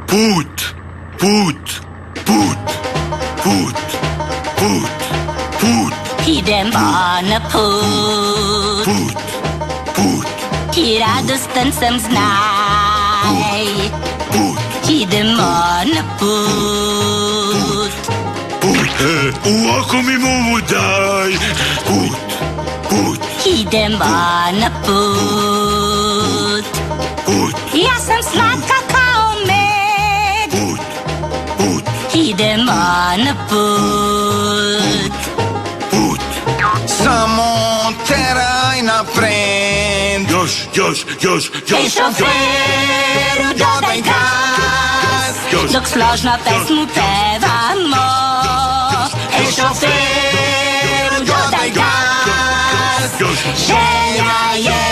Put, put, put, put, put, put, Idemo na put, put, put, i radostan sam znaj. put, Idemo na put, put. Ovako mi mogu daj. Put, put, idemo na put. put, Ja sam slatka kao med, put, put, idemo na put. put. Samo teraj napred. Još, Ej šoferu, dodaj gas, dok složno pesmu pevamo. Ej šoferu, dodaj gas, želja je